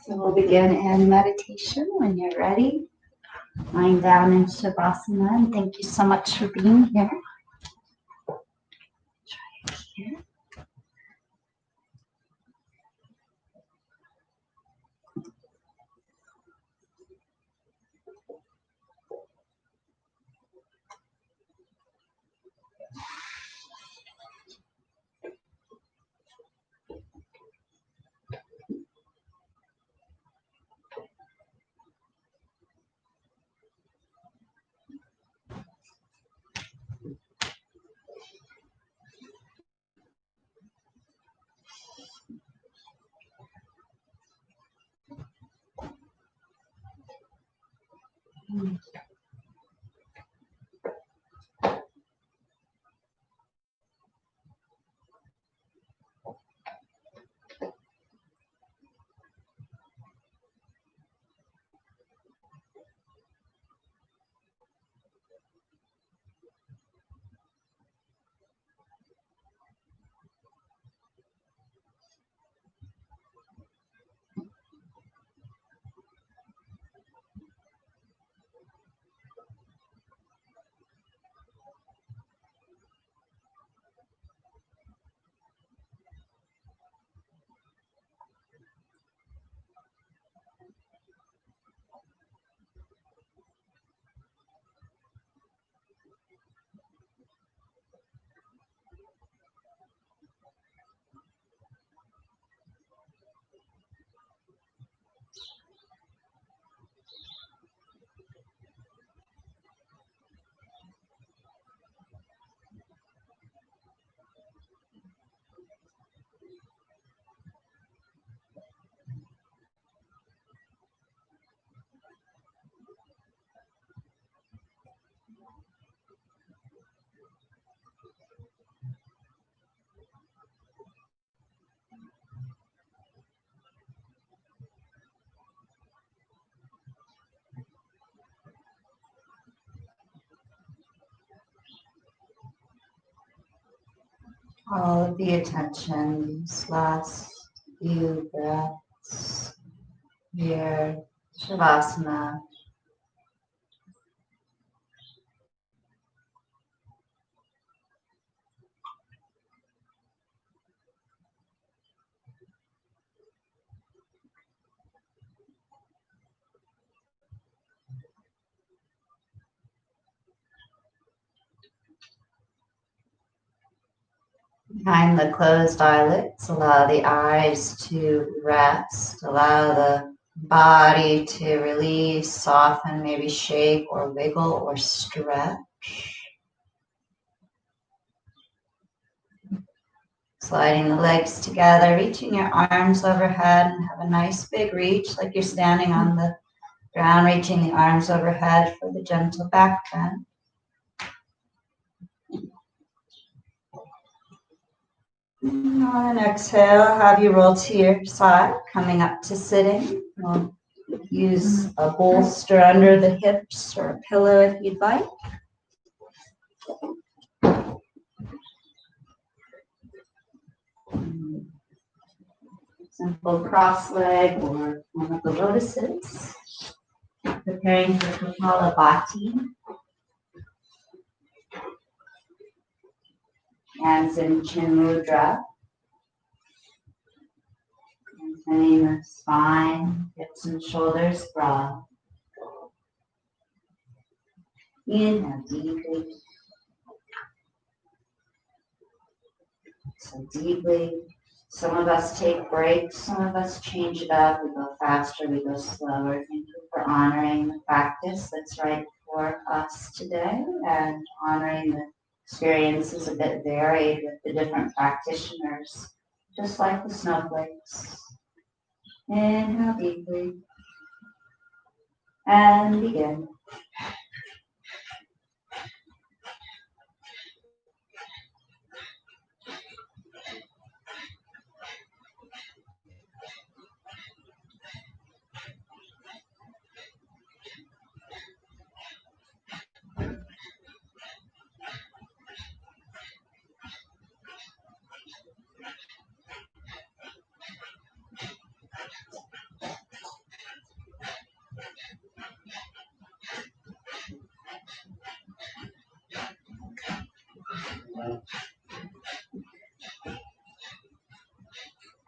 So we'll begin in meditation when you're ready. Lying down in Shavasana, and thank you so much for being here. Try it here. All of the attention, these last few breaths here, Shavasana. Behind the closed eyelids, allow the eyes to rest. Allow the body to release, soften, maybe shake or wiggle or stretch. Sliding the legs together, reaching your arms overhead and have a nice big reach like you're standing on the ground, reaching the arms overhead for the gentle back bend. On an exhale, have you roll to your side, coming up to sitting. We'll use a bolster under the hips or a pillow if you'd like. Simple cross leg or one of the lotuses. Preparing for Kapalabhati. Hands in Chin Mudra. Maintaining the spine, hips and shoulders broad. Inhale deeply. So deeply. Some of us take breaks, some of us change it up. We go faster, we go slower. Thank you for honoring the practice that's right for us today and honoring the experience is a bit varied with the different practitioners, just like the snowflakes. Inhale deeply and begin.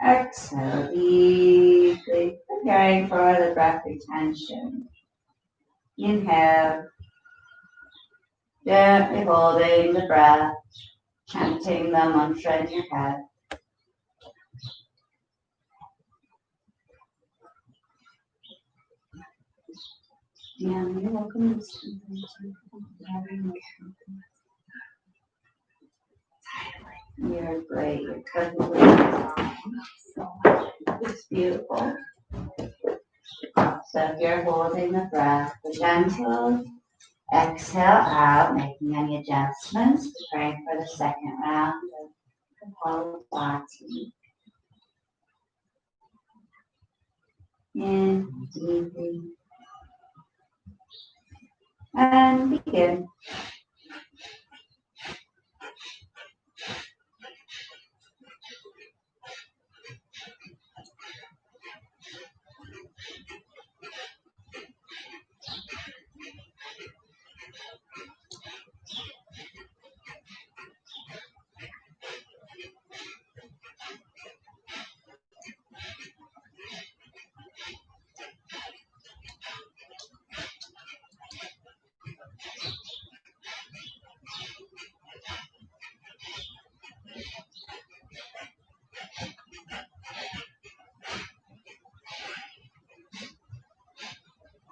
Exhale deeply, preparing for the breath retention. Inhale, gently holding the breath, chanting the mantra in your head. And you're welcome to You're great. You're perfectly fine. It's beautiful. So if you're holding the breath, the gentle exhale out, making any adjustments, preparing for the second round of Kapalabhati. In deeply and begin.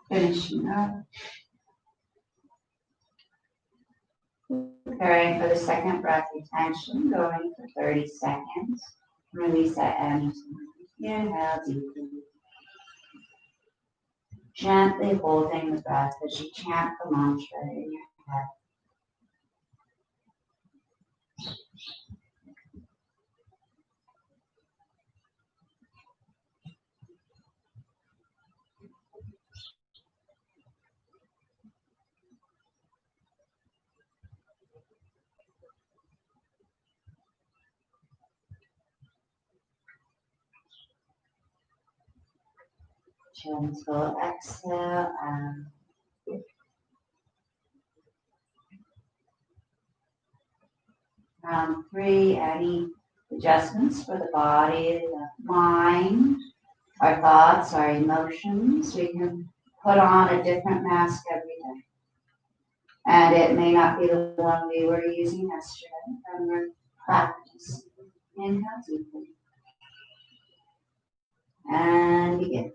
Finishing up. Preparing for the second breath retention, going for 30 seconds. Release at any time. Inhale deeply. Gently holding the breath as you chant the mantra in your head. Gentle exhale and round 3, any adjustments for the body, the mind, our thoughts, our emotions. We can put on a different mask every day. And it may not be the one we were using yesterday from your practice. Inhale deeply. And begin.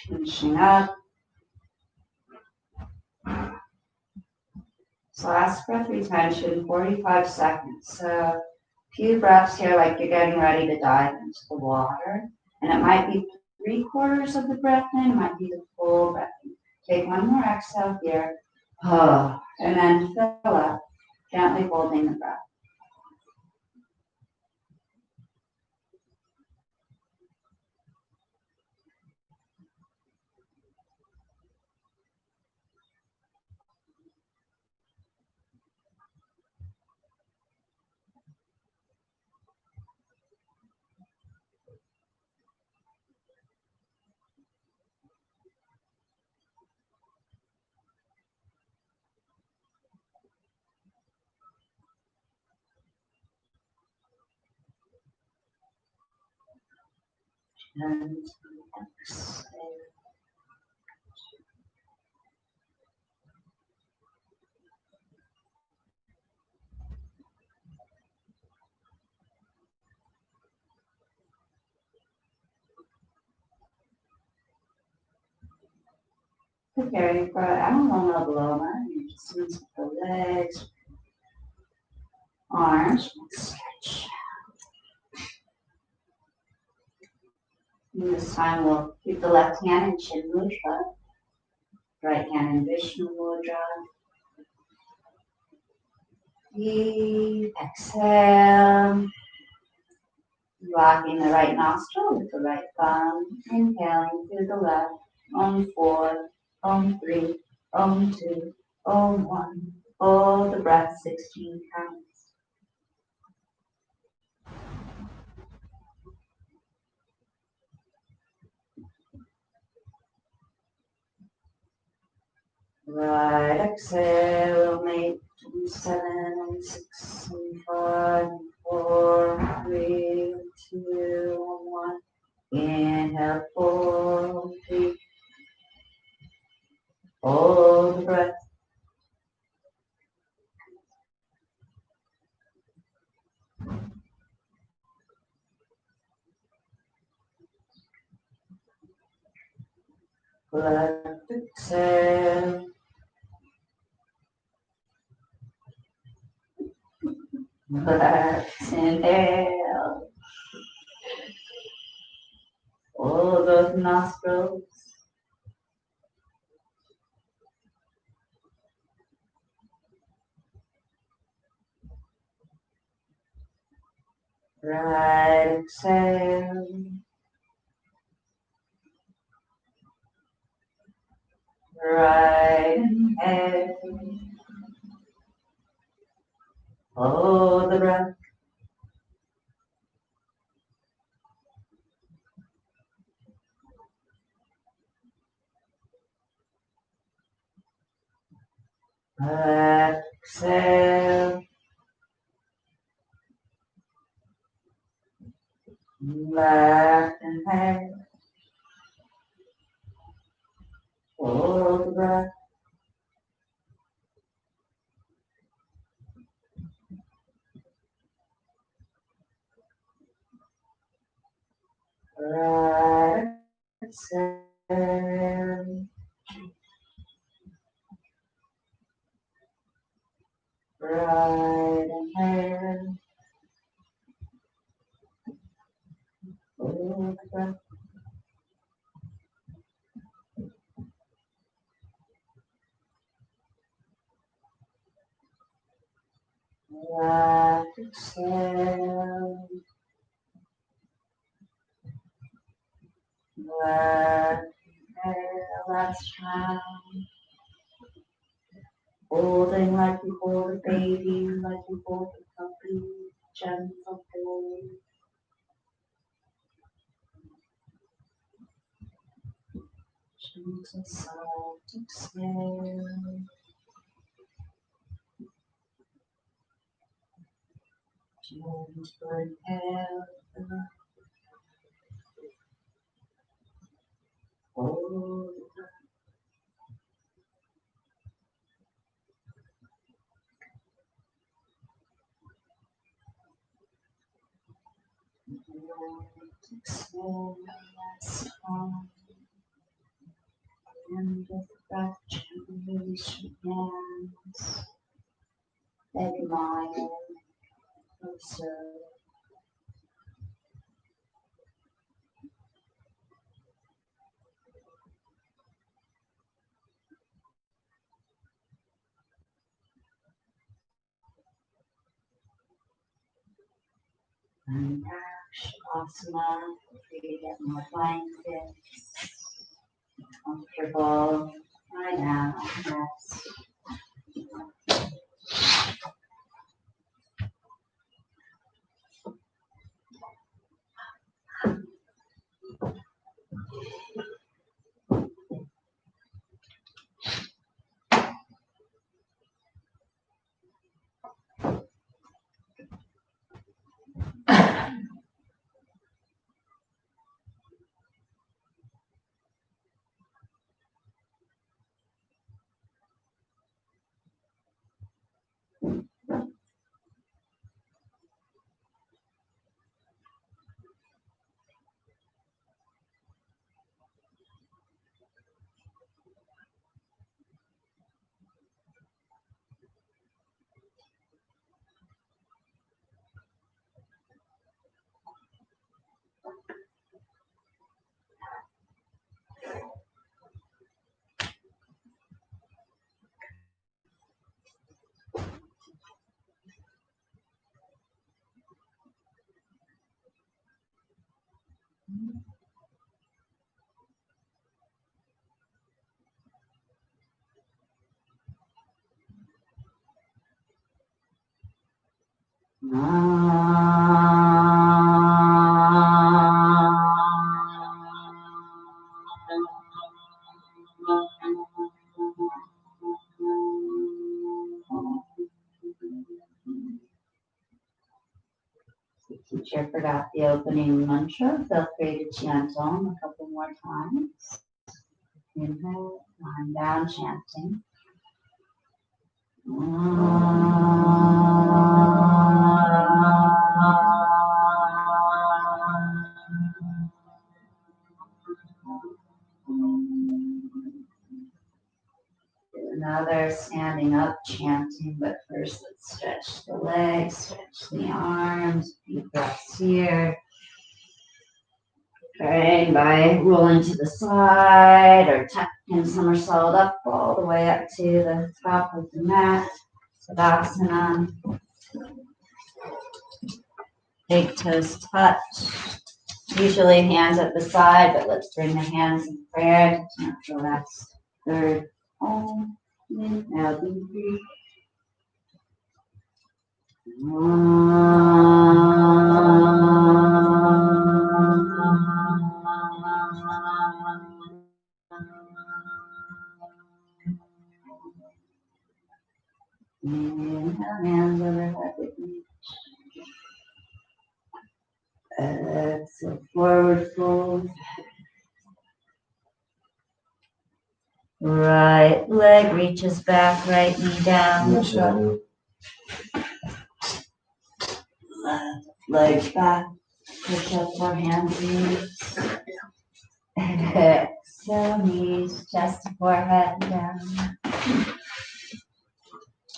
Finishing up. So last breath retention, 45 seconds. So a few breaths here like you're getting ready to dive into the water. And it might be 3/4 of the breath in, it might be the full breath in. Take one more exhale here. And then fill up, gently holding the breath. And exhale. Preparing for Anuloma Viloma, you just move the legs, arms, stretch. And this time we'll keep the left hand in Chin Mudra, right hand in Vishnu Mudra. Deep exhale. Locking the right nostril with the right thumb. Inhaling through the left. Om 4, Om 3, Om 2, Om 1. Hold the breath 16 counts. Right exhale, make 7, 6, 5, 4, 3, 2, 1. Inhale, 4, 3. Hold the breath. Left exhale. Left inhale. Hold those nostrils. Right exhale. Right inhale. Hold the breath. Exhale. Left inhale. Hold the breath. Right exhale. Right inhale. Hold the breath. Left exhale. Left inhale. Last round. Holding like you hold a baby, like you hold a puppy. Gentle hold. Gentle soft exhale. Gentle inhale. Hold. Exhale. Last one. And with the breath, gently release your hands. Admire. Observe. And Shavasana. If you get more blankets. Comfortable. Lie down. Rest. teacher forgot the opening mantra. Feel free to chant Om a couple more times. Inhale, lying down, chanting. Another standing up chanting, but first let's stretch the legs, stretch the arms, deep breaths here. Praying by rolling to the side or tucking somersault up all the way up to the top of the mat. Tadasana. Big toes touch. Usually hands at the side, but let's bring the hands in prayer to chant the last third. Om. Inhale deeply. Inhale, hands overhead with me. Exhale, forward fold. Right leg reaches back, right knee down. Left leg back. Push up for hands, knees. Exhale, knees, chest to forehead down.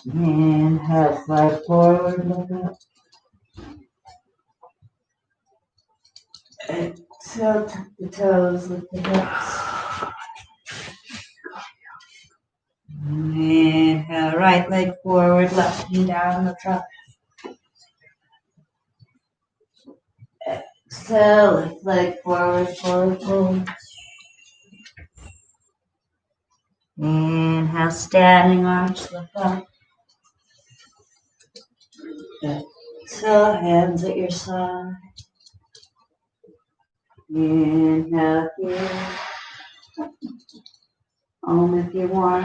Inhale, slide forward, look up. Exhale, tuck the toes, lift the hips. Inhale, right leg forward, left knee down, look up. Exhale, left leg forward, forward fold. Inhale, standing arch, look up. Exhale, hands at your side. Inhale here. Om if you want.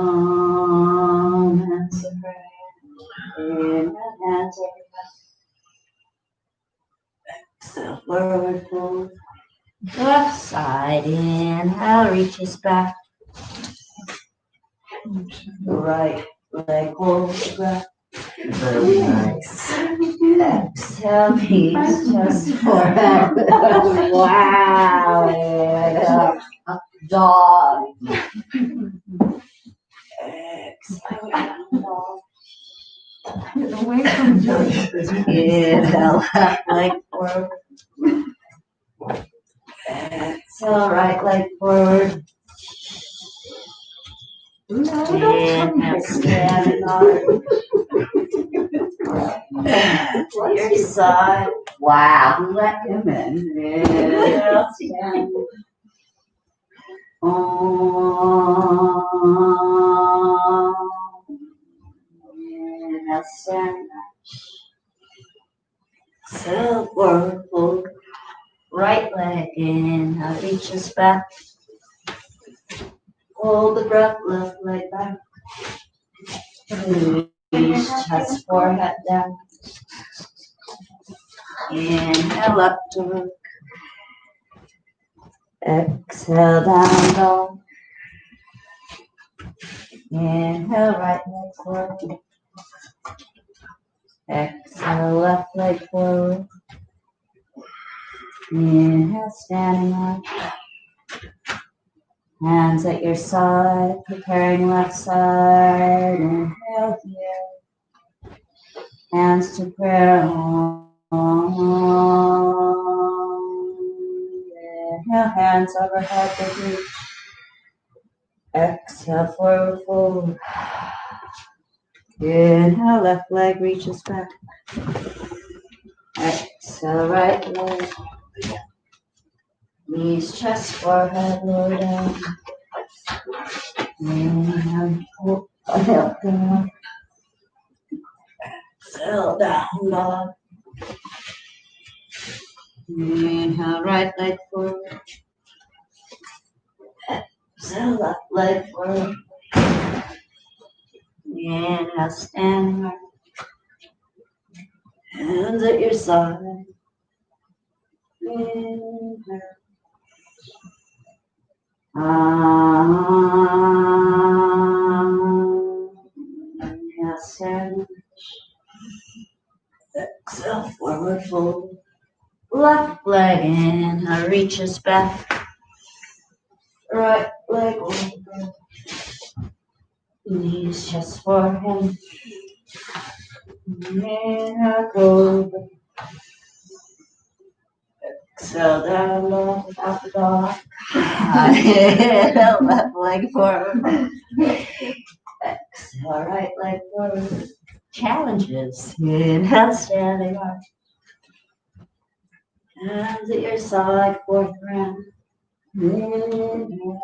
Om, hands to prayer. Inhale, hands over back. Exhale, forward fold. Left side, inhale, reaches back. Right leg holds breath. Exhale, knees, chest, forehead. Wow. And up dog. Exhale, dog. Away from Joey. Inhale, left leg forward. Exhale, right leg forward. Inhale, standing arch. Your side. Wow. Let him in. Inhale, stand. Inhale, stand. Exhale, forward fold. Right leg inhale, reaches back. Hold the breath, left leg back. Knees, chest, forehead down. Inhale, up to look. Exhale, down dog. Inhale, right leg forward. Exhale, left leg forward. Inhale, standing up. Hands at your side, preparing left side. Inhale here. Hands to prayer. Inhale, hands overhead with reach. Exhale, forward fold. Inhale, left leg reaches back. Exhale, right leg. Knees, chest, forehead, lower down. Inhale, pull up down. Exhale, down dog. Inhale, right leg forward. Exhale, left leg forward. Inhale, standing up. Hands at your side. Inhale. Inhale, stand. Exhale, forward fold. Left leg in, reaches back. Right leg over. Knees just forehead. Inhale, go. Exhale, down dog, out the dog. Inhale, left leg forward. Exhale, right leg forward. Challenges. Inhale, standing up. Hands at your side, fourth round. Inhale.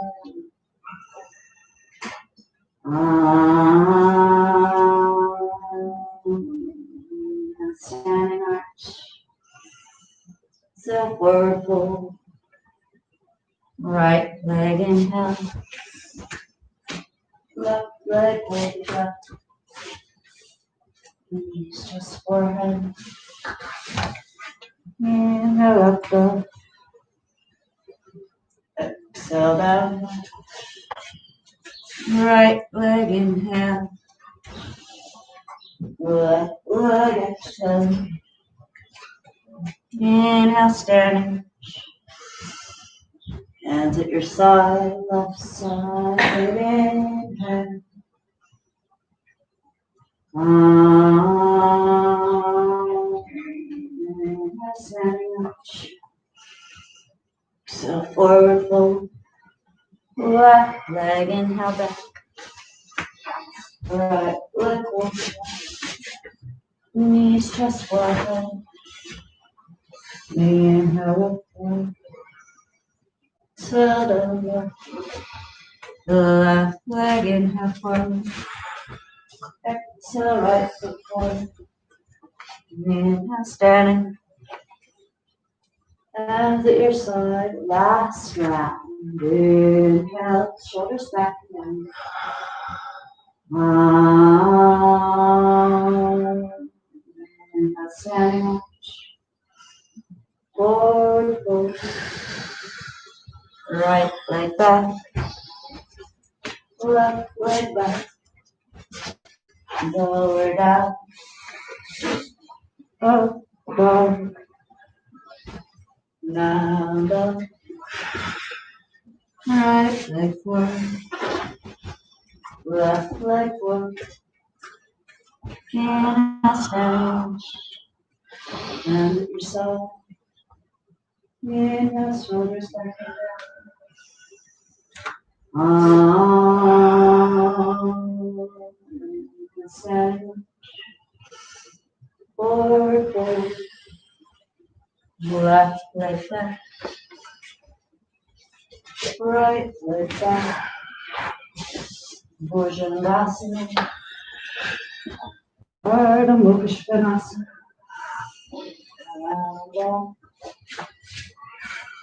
Standing arch. So forward fold. Right leg inhale. Left leg hold up. Knees just forehead. Inhale up dog. Exhale down. Right leg inhale. Left leg exhale. Inhale, standing. Hands at your side, left side, inhale. Inhale, standing up. So forward fold. Left leg inhale back. Right leg over. Knees just forward. Inhale up. To the left. Left leg inhale forward. Exhale right foot forward. Inhale standing. Hands at your side. Last round. Inhale, shoulders back again. Inhale, standing up. Forward fold. Right leg back. Left leg back. Lower down. Up, down. Down, down. Right leg forward. Left leg forward. Inhale, stand. And at your side. Inhale, shoulders back and down. Stand. Forward fold. Left leg back. Right leg back. Bhujangasana. Ardha Mukha Svanasana. Down.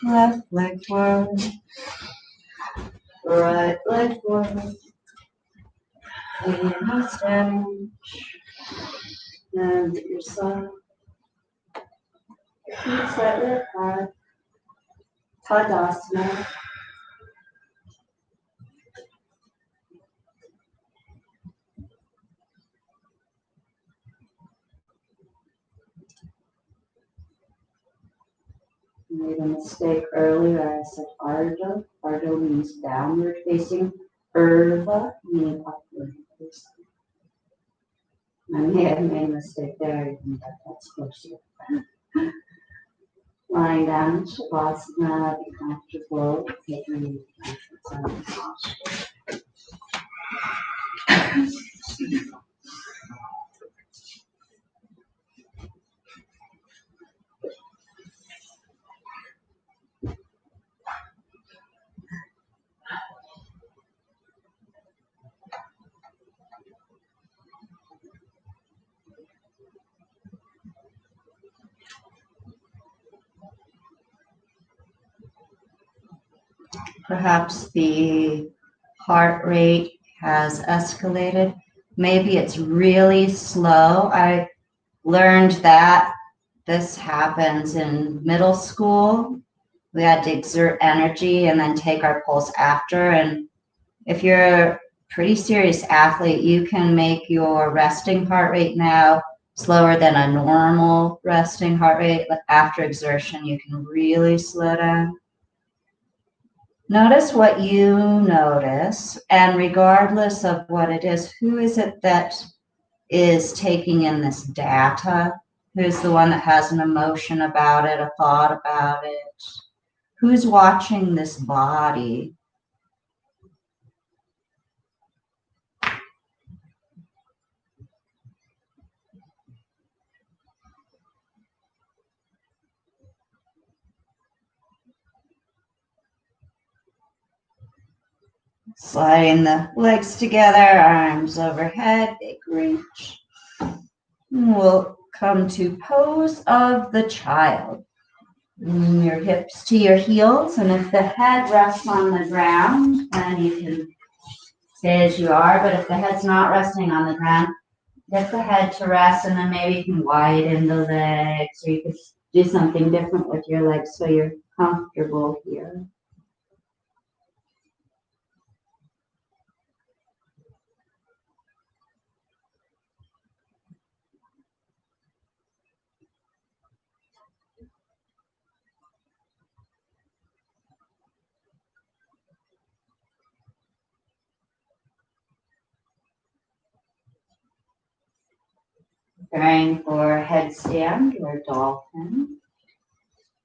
Left leg forward. Right leg forward. Inhale, standing. And at your side. Feet slightly apart. Tadasana. Made a mistake earlier. I said Ardha. Ardha means downward facing. Urdhva means upward facing. I may have made a mistake there, even though that's closer. Lying down in Shavasana, be comfortable. Take your knee posture. Perhaps the heart rate has escalated. Maybe it's really slow. I learned that this happens in middle school. We had to exert energy and then take our pulse after. And if you're a pretty serious athlete, you can make your resting heart rate now slower than a normal resting heart rate. But after exertion, you can really slow down. Notice what you notice, and regardless of what it is, who is it that is taking in this data? Who's the one that has an emotion about it, a thought about it? Who's watching this body? Sliding the legs together, arms overhead, big reach. We'll come to pose of the child. Bring your hips to your heels, and if the head rests on the ground, then you can stay as you are. But if the head's not resting on the ground, get the head to rest, and then maybe you can widen the legs, or you could do something different with your legs so you're comfortable here. Preparing for headstand or dolphin.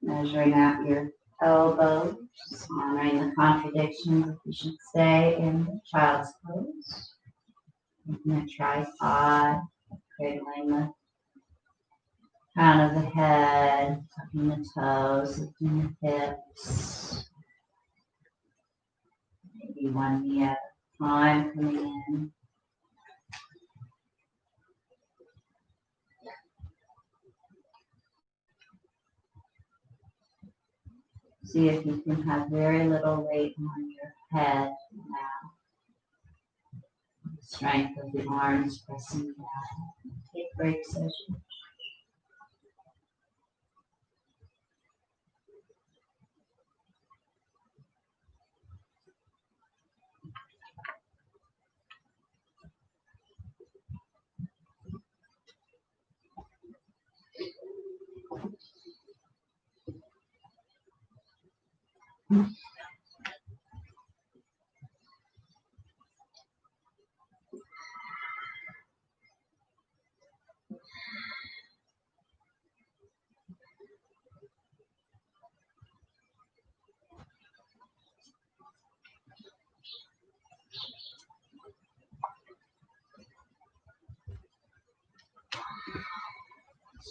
Measuring out your elbows, honoring the contradictions if you should stay in the child's pose. Making a tripod, cradling the crown of the head, tucking the toes, lifting the hips. Maybe one knee at a time coming in. See if you can have very little weight on your head now. Strength of the arms pressing down. Take breaks as you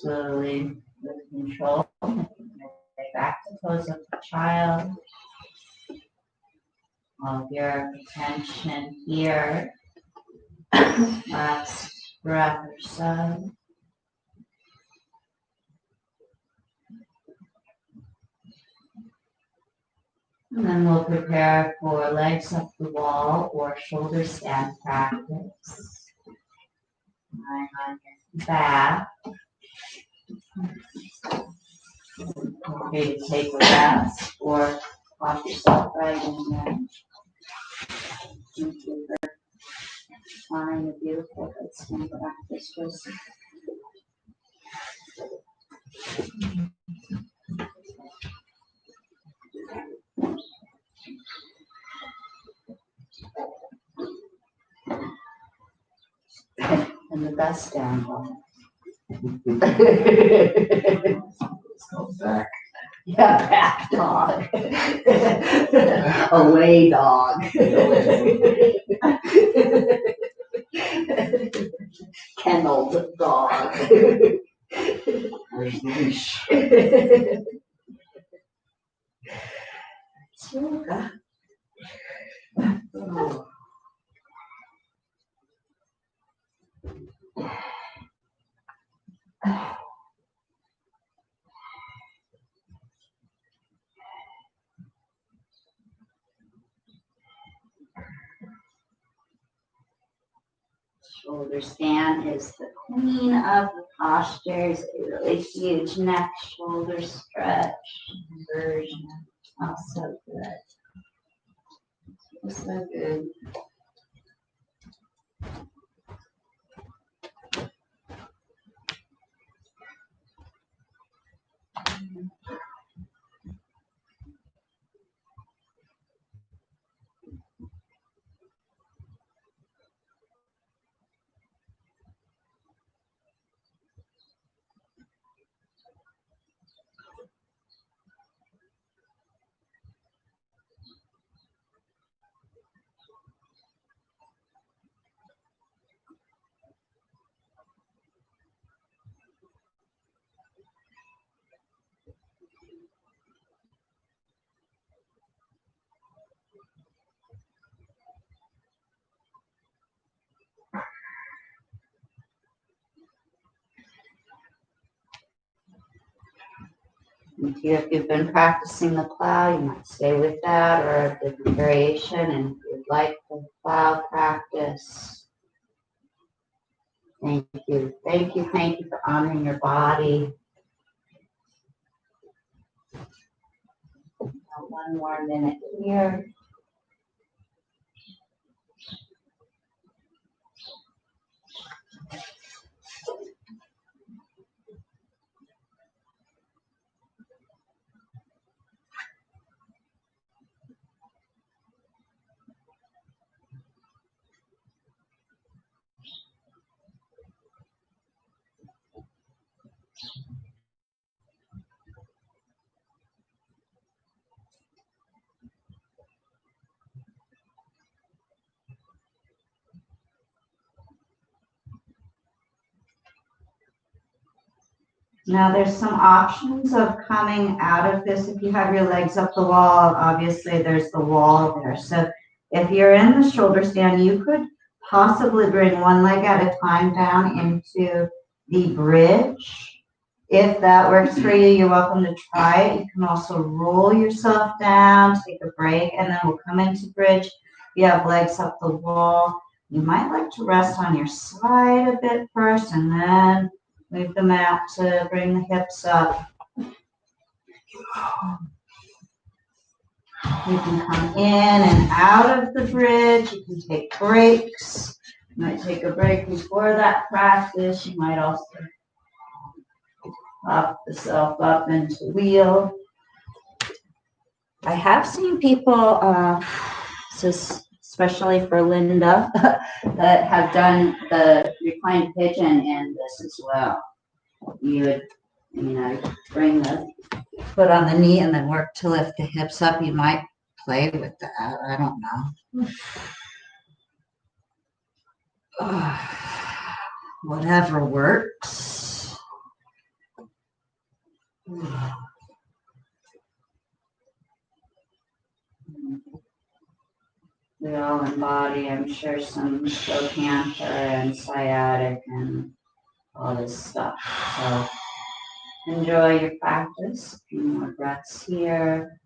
slowly, with control, making your way back to pose of the child. All of your attention here. Last breath or so. And then we'll prepare for legs up the wall or shoulder stand practice. Lying on your back. Feel free to take a rest or pop yourself right in there. Thank you for honoring the beautiful headstand practice. Just and the best down dog. Back. Yeah, back dog. Away dog. Kenneled dog. Where's the leash? Yoga. Oh. Shoulder stand is the queen of the postures. A really huge neck, shoulder stretch, inversion. Also good. So good. If you've been practicing the plow, you might stay with that or a different variation. And if you'd like the plow practice, thank you. Thank you. Thank you for honoring your body. One more minute here. Now there's some options of coming out of this. If you have your legs up the wall, obviously there's the wall there. So if you're in the shoulder stand, you could possibly bring one leg at a time down into the bridge. If that works for you, you're welcome to try it. You can also roll yourself down, take a break, and then we'll come into bridge. You have legs up the wall. You might like to rest on your side a bit first, and then move the mat to bring the hips up. You can come in and out of the bridge. You can take breaks. You might take a break before that practice. You might also pop yourself up into wheel. I have seen people, especially for Linda, that have done the reclined pigeon in this as well. You would, bring the foot on the knee and then work to lift the hips up. You might play with that. I don't know. Whatever works. We all embody, I'm sure, some trochanter and sciatic and all this stuff. So enjoy your practice. A few more breaths here.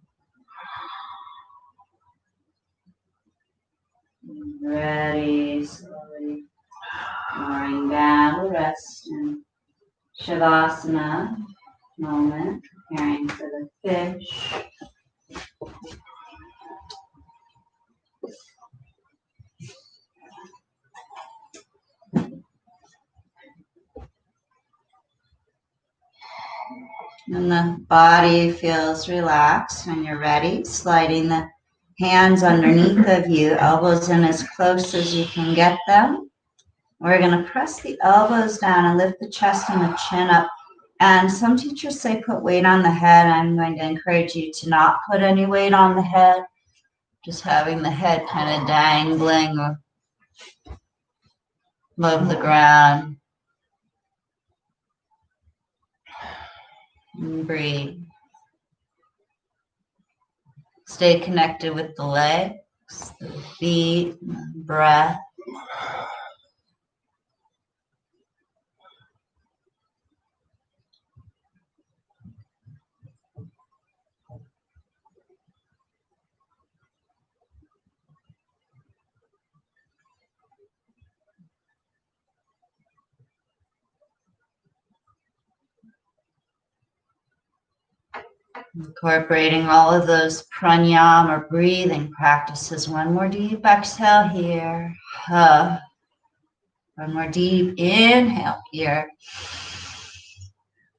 Ready, slowly lowering down, rest in Shavasana moment, preparing for the fish. And the body feels relaxed. When you're ready, sliding the hands underneath of you, elbows in as close as you can get them. We're going to press the elbows down and lift the chest and the chin up. And some teachers say put weight on the head. I'm going to encourage you to not put any weight on the head. Just having the head kind of dangling above the ground. And breathe. Stay connected with the legs, the feet, the breath. Incorporating all of those pranayama or breathing practices. One more deep exhale here. One more deep inhale here.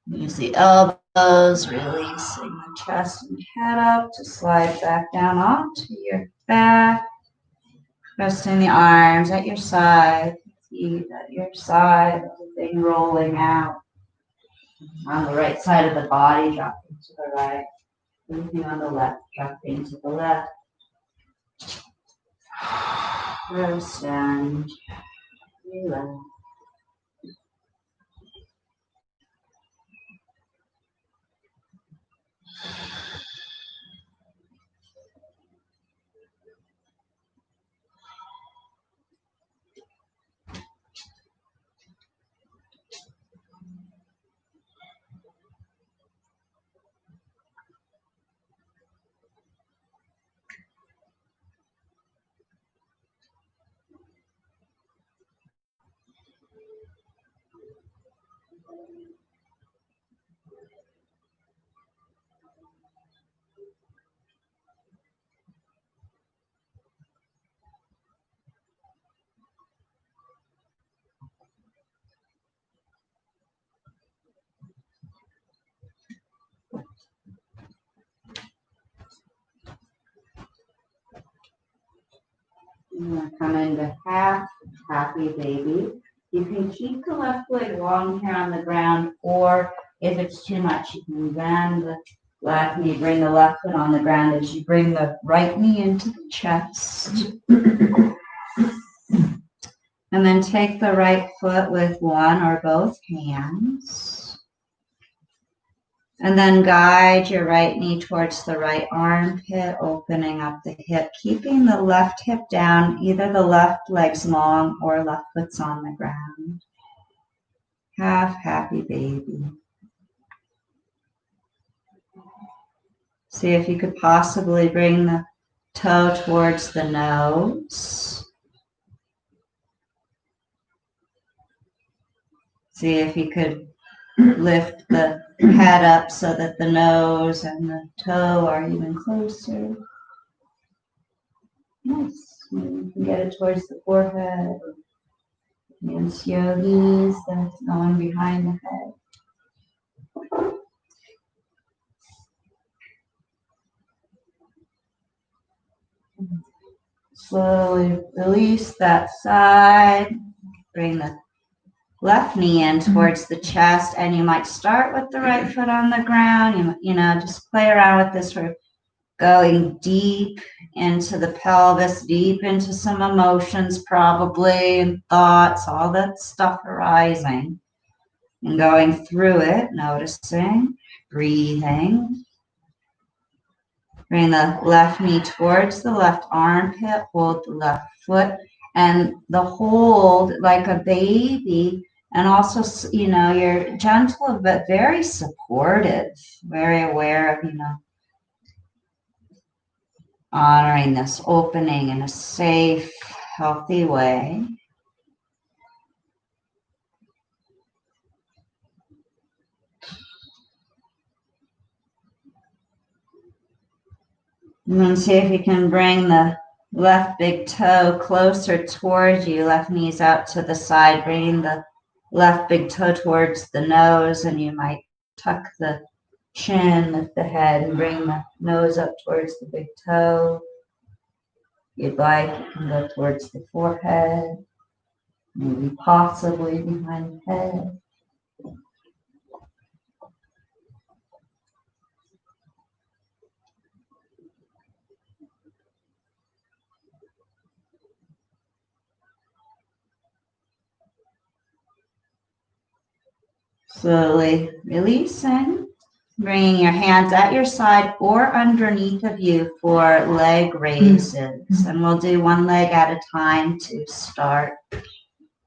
Use the elbows, releasing the chest and head up to slide back down onto your back. Resting the arms at your side, feet at your side, everything rolling out. On the right side of the body, dropping to the right. Everything on the left, dropping to the left. Rest and relax. I'm going to come into half happy baby. You can keep the left leg long here on the ground, or if it's too much, you can bend the left knee, bring the left foot on the ground as you bring the right knee into the chest. And then take the right foot with one or both hands. And then guide your right knee towards the right armpit, opening up the hip, keeping the left hip down, either the left leg's long or left foot's on the ground. Half happy baby. See if you could possibly bring the toe towards the nose. See if you could lift the head up so that the nose and the toe are even closer. Nice. You can get it towards the forehead. Yes, yogis, that's going behind the head. Slowly release that side. Bring the left knee in towards the chest, and you might start with the right foot on the ground. You know, just play around with this. We're going deep into the pelvis, deep into some emotions probably, and thoughts, all that stuff arising. And going through it, noticing, breathing. Bring the left knee towards the left armpit, hold the left foot, and the hold like a baby. And also, you know, you're gentle but very supportive, very aware of, you know, honoring this opening in a safe, healthy way. And then see if you can bring the left big toe closer towards you, left knees out to the side, bringing the left big toe towards the nose, and you might tuck the chin, lift the head, and bring the nose up towards the big toe. If you'd like, you can go towards the forehead, maybe possibly behind the head. Slowly releasing, bringing your hands at your side or underneath of you for leg raises. And we'll do one leg at a time to start.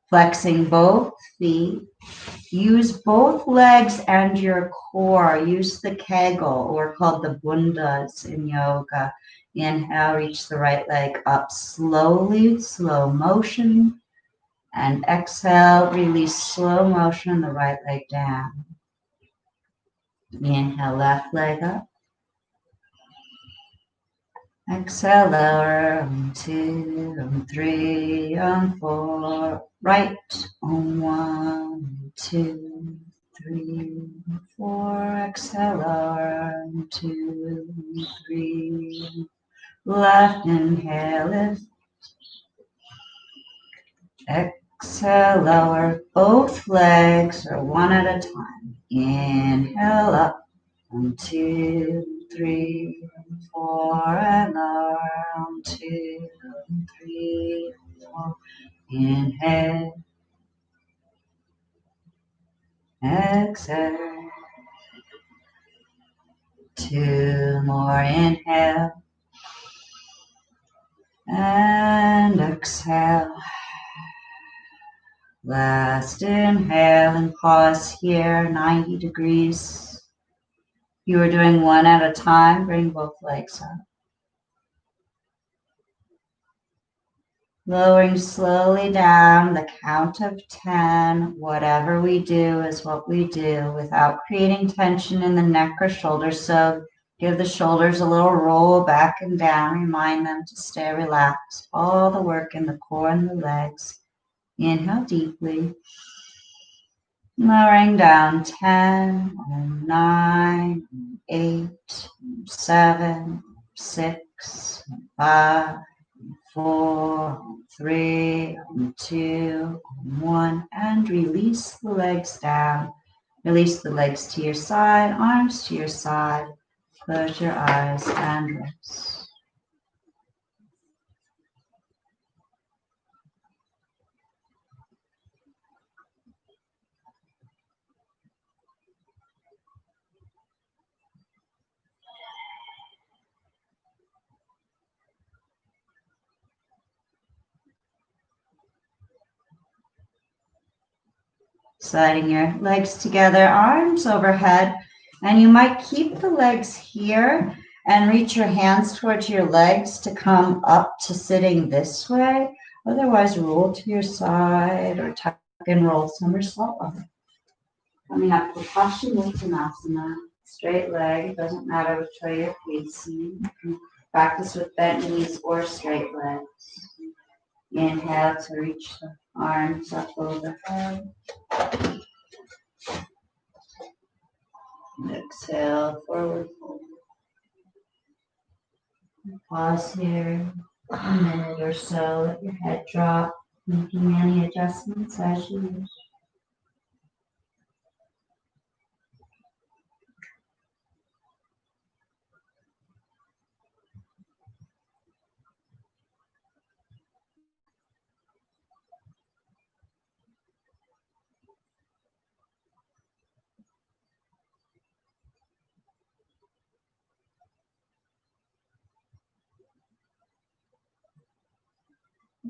Flexing both feet. Use both legs and your core. Use the kegel, or called the bundas in yoga. Inhale, reach the right leg up slowly, slow motion. And exhale, release slow motion, the right leg down. Inhale, left leg up. Exhale, lower, on 2, on 3, on 4, right, on 1, 2, 3, 4, exhale, lower, on 2, 3, left, inhale, lift, exhale, lower, both legs are one at a time, inhale up, 1, 2, 3, 4, and lower, 1, 2, 3, 4, inhale, exhale, 2 more, inhale, and exhale, last inhale and pause here, 90 degrees. You are doing one at a time, bring both legs up. Lowering slowly down, the count of 10. Whatever we do is what we do without creating tension in the neck or shoulders. So give the shoulders a little roll back and down. Remind them to stay relaxed. All the work in the core and the legs. Inhale deeply. Lowering down 10, 9, 8, 7, 6, 5, 4, 3, 2, 1, and release the legs down. Release the legs to your side, arms to your side. Close your eyes and rest. Sliding your legs together, arms overhead, and you might keep the legs here and reach your hands towards your legs to come up to sitting this way. Otherwise, roll to your side or tuck and roll somersault over. Coming up to Paschimottanasana, straight leg, doesn't matter which way you're facing. You can practice with bent knees or straight legs. Inhale to reach the arms up overhead. Exhale, forward fold. Pause here a minute or so. Let your head drop, making any adjustments as you wish.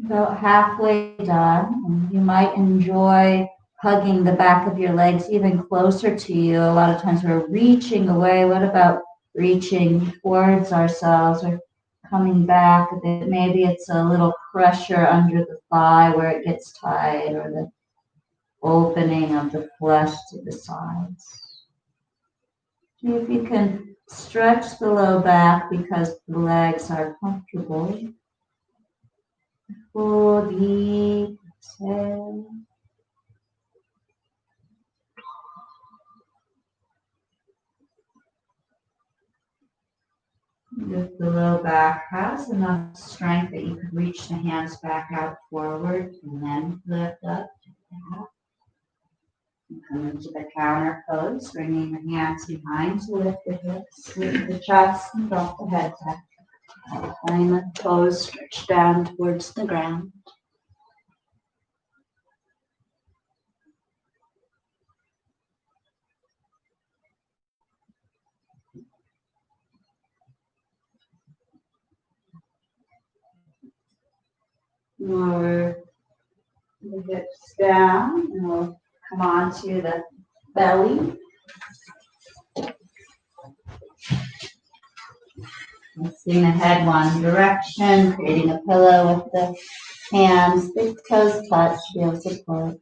About halfway done, and you might enjoy hugging the back of your legs even closer to you. A lot of times we're reaching away. What about reaching towards ourselves or coming back a bit? Maybe it's a little pressure under the thigh where it gets tight, or the opening of the flesh to the sides. See if you can stretch the low back because the legs are comfortable. Full deep exhale. If the low back has enough strength that you could reach the hands back out forward and then lift up. And come into the counter pose, bringing the hands behind to lift the hips, lift the chest, and drop the head back. Letting the toes stretch down towards the ground. Lower the hips down, and we'll come on to the belly. Lifting the head one direction, creating a pillow with the hands, big toes touch, feel support.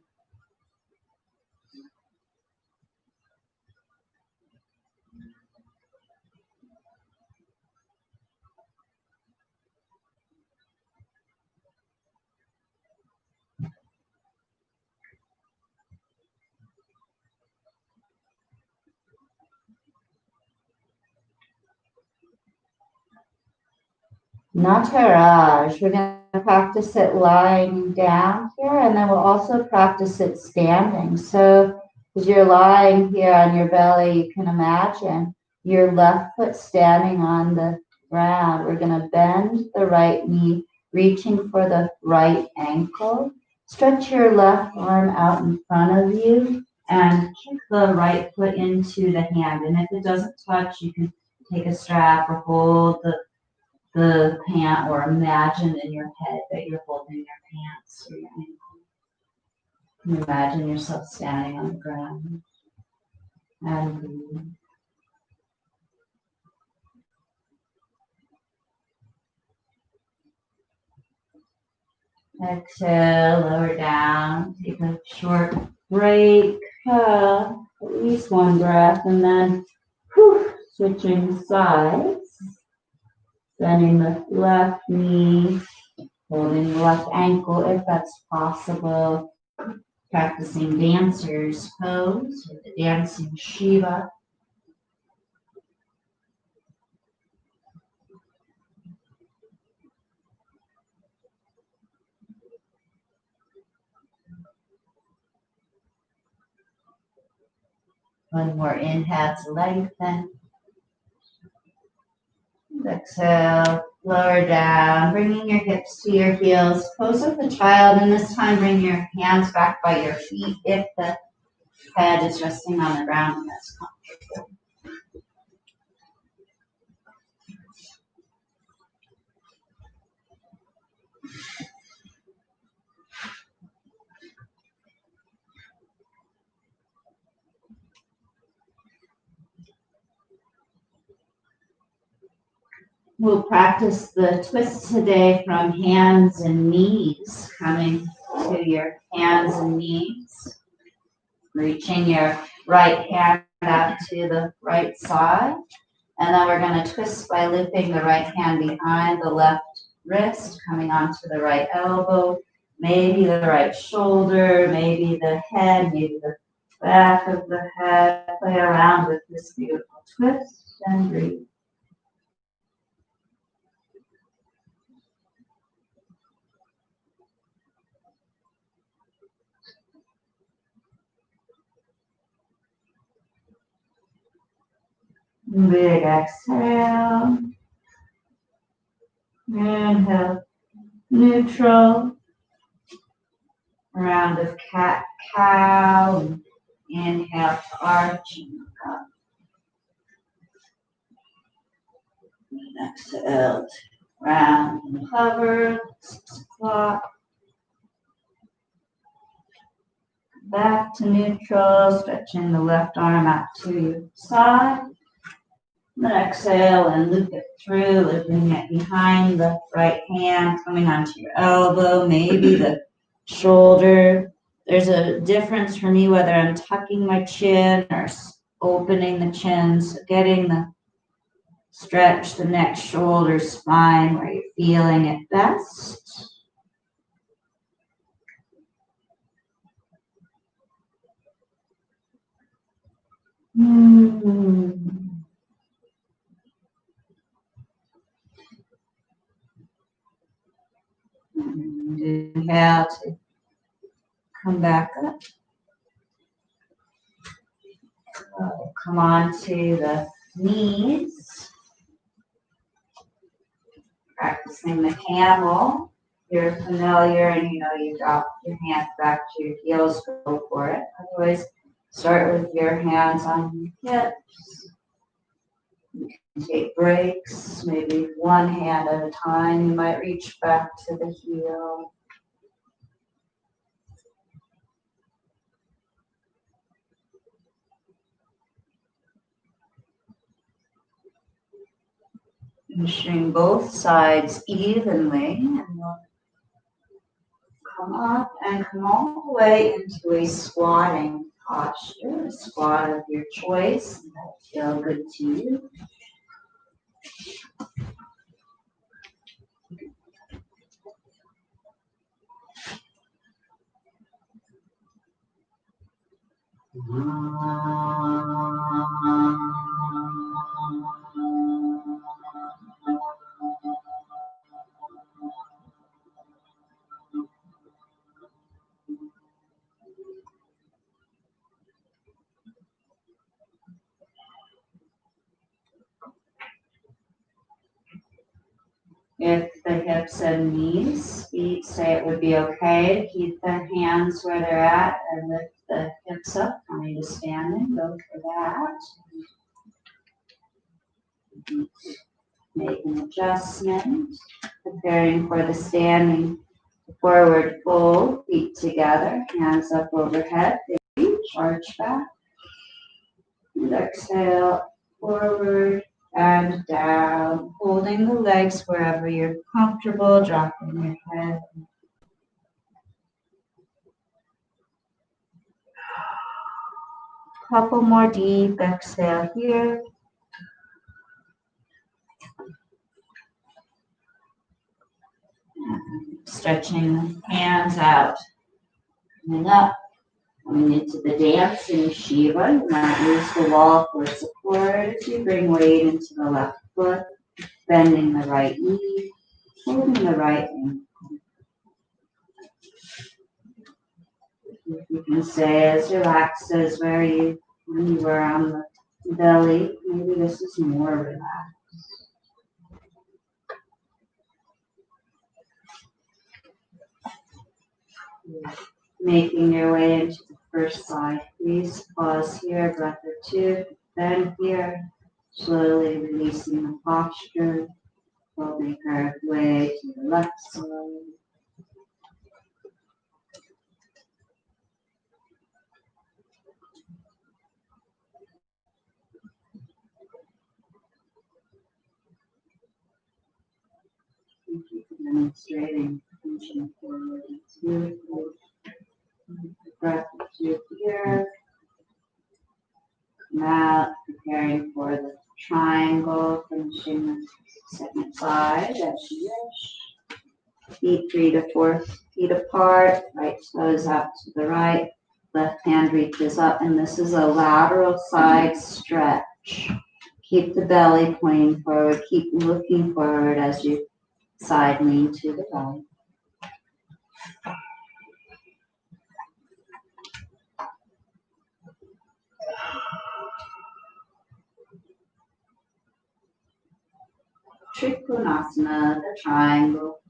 Nataraj. We're going to practice it lying down here, and then we'll also practice it standing. So as you're lying here on your belly, you can imagine your left foot standing on the ground. We're going to bend the right knee, reaching for the right ankle. Stretch your left arm out in front of you and kick the right foot into the hand. And if it doesn't touch, you can take a strap or hold the pant, or imagine in your head that you're holding your pants or your ankle. And imagine yourself standing on the ground and breathe. Exhale, lower down, take a short break, at least one breath, and then switching sides, bending the left knee, holding the left ankle if that's possible, practicing dancer's pose or the dancing Shiva. One more inhale to lengthen. Exhale, lower down, bringing your hips to your heels. Pose up the child, and this time bring your hands back by your feet if the head is resting on the ground and that's comfortable. We'll practice the twist today from hands and knees, coming to your hands and knees, reaching your right hand out to the right side. And then we're going to twist by looping the right hand behind the left wrist, coming onto the right elbow, maybe the right shoulder, maybe the head, maybe the back of the head. Play around with this beautiful twist and breathe. Big exhale. Inhale, neutral. Round of cat cow. Inhale to arching up. And exhale to round and hover. 6 o'clock. Back to neutral, stretching the left arm out to your side. Then exhale and loop it through, looping it behind the right hand, coming onto your elbow, maybe the shoulder. There's a difference for me whether I'm tucking my chin or opening the chin, so getting the stretch, the neck, shoulder, spine, where you're feeling it best. Inhale to come back up. Come on to the knees. Practicing the camel. You're familiar and you know you drop your hands back to your heels, go for it. Otherwise, start with your hands on your hips. You can take breaks, maybe one hand at a time. You might reach back to the heel. Pushing both sides evenly, and we'll come up and come all the way into a squatting posture, a squat of your choice. That'll feel good to you. hips and knees. Feet say it would be okay to keep the hands where they're at and lift the hips up, coming to standing. Go for that. Make an adjustment. Preparing for the standing forward fold. Feet together, hands up overhead. Reach, arch back. And exhale, forward and down, holding the legs wherever you're comfortable, dropping your head. Couple more deep exhale here. Stretching the hands out. Coming up, coming into the dancing Shiva. You might use the wall for support as you bring weight into the left foot, bending the right knee, holding the right ankle. You can stay as relaxed as when you were on the belly. Maybe this is more relaxed. Making your way into the first side. Please pause here, breath or two. Then here, slowly releasing the posture. We'll make our way to the left side. Thank you for demonstrating pushing forward and two. Breath or two here. Come out, preparing for the triangle, finishing the second side as you wish. Feet 3 to 4 feet apart, right toes out to the right, left hand reaches up, and this is a lateral side stretch. Keep the belly pointing forward, keep looking forward as you side lean to the right. Trikonasana, the triangle.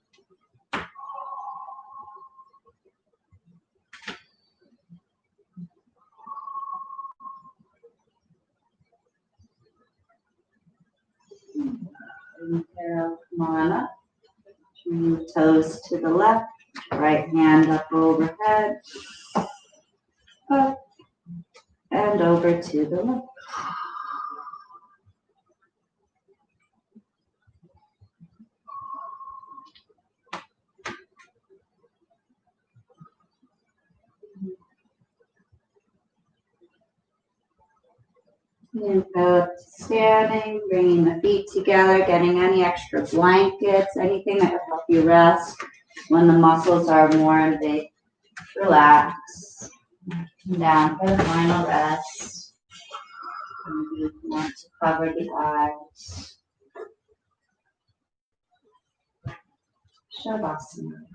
Inhale, come on up. Turn the toes to the left, right hand up overhead, up and over to the left. Inhale up to standing, bringing the feet together, getting any extra blankets, anything that will help you rest when the muscles are more they relax. Down for the final rest. And you want to cover the eyes. Shavasana.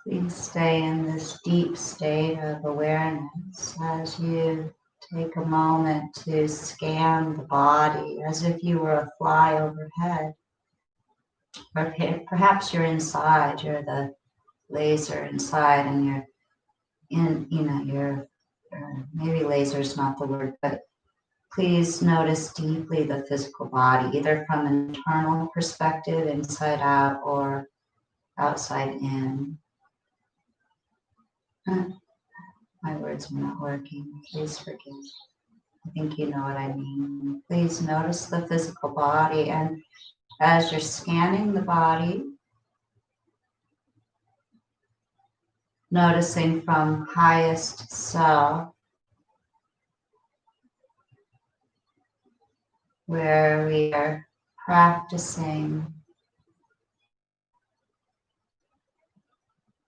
Please stay in this deep state of awareness as you take a moment to scan the body as if you were a fly overhead. Or perhaps you're inside, you're the laser inside and you're in, maybe laser is not the word, but please notice deeply the physical body, either from an internal perspective, inside out, or outside in. My words are not working. Please forgive. I think you know what I mean. Please notice the physical body, and as you're scanning the body, noticing from highest self, where we are practicing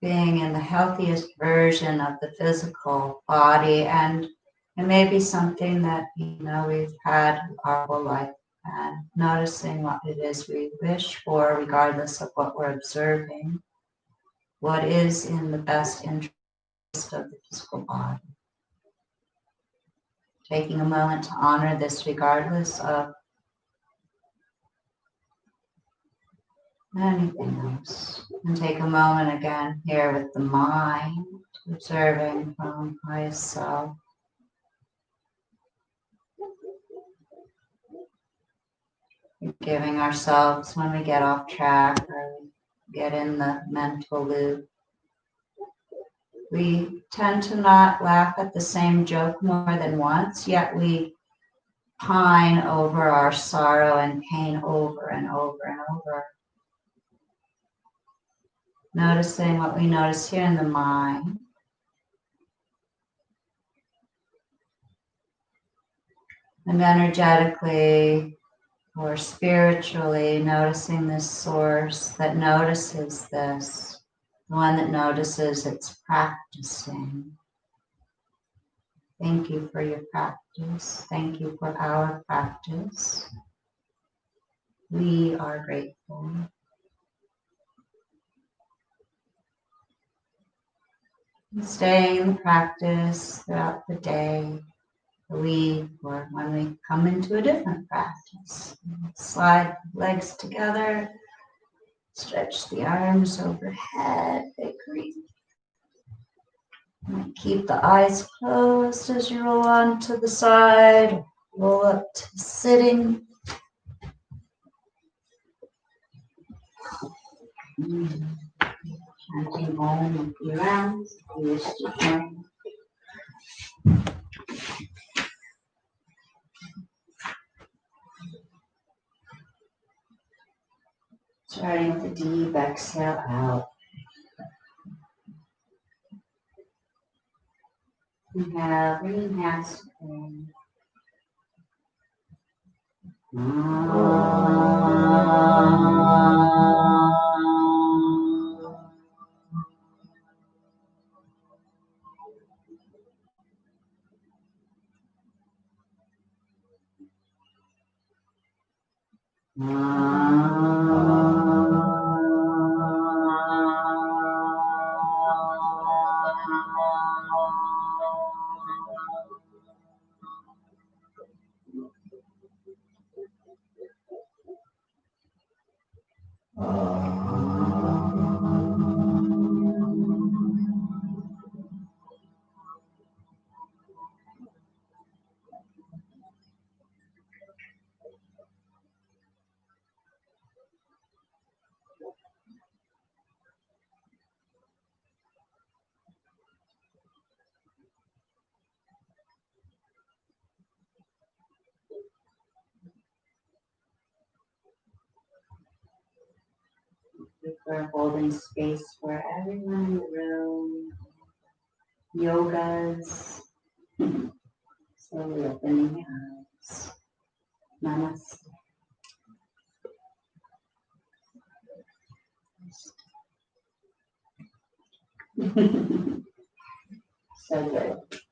being in the healthiest version of the physical body, and it may be something that we've had our whole life, and noticing what it is we wish for regardless of what we're observing, what is in the best interest of the physical body. Taking a moment to honor this regardless of anything else. And take a moment again here with the mind, observing from highest self. Giving ourselves when we get off track or get in the mental loop. We tend to not laugh at the same joke more than once, yet we pine over our sorrow and pain over and over and over. Noticing what we notice here in the mind. And energetically or spiritually noticing this source that notices this, the one that notices it's practicing. Thank you for your practice. Thank you for our practice. We are grateful. Staying in the practice throughout the day, the week, or when we come into a different practice. Slide legs together, stretch the arms overhead, big reach. Keep the eyes closed as you roll on to the side, roll up to sitting. Chanting Om a few rounds, if you wish to join. Starting with a deep exhale out. Inhale, bring hands in. you for holding space for everyone in the room. Yogas. Slowly opening your eyes. Namaste. So good.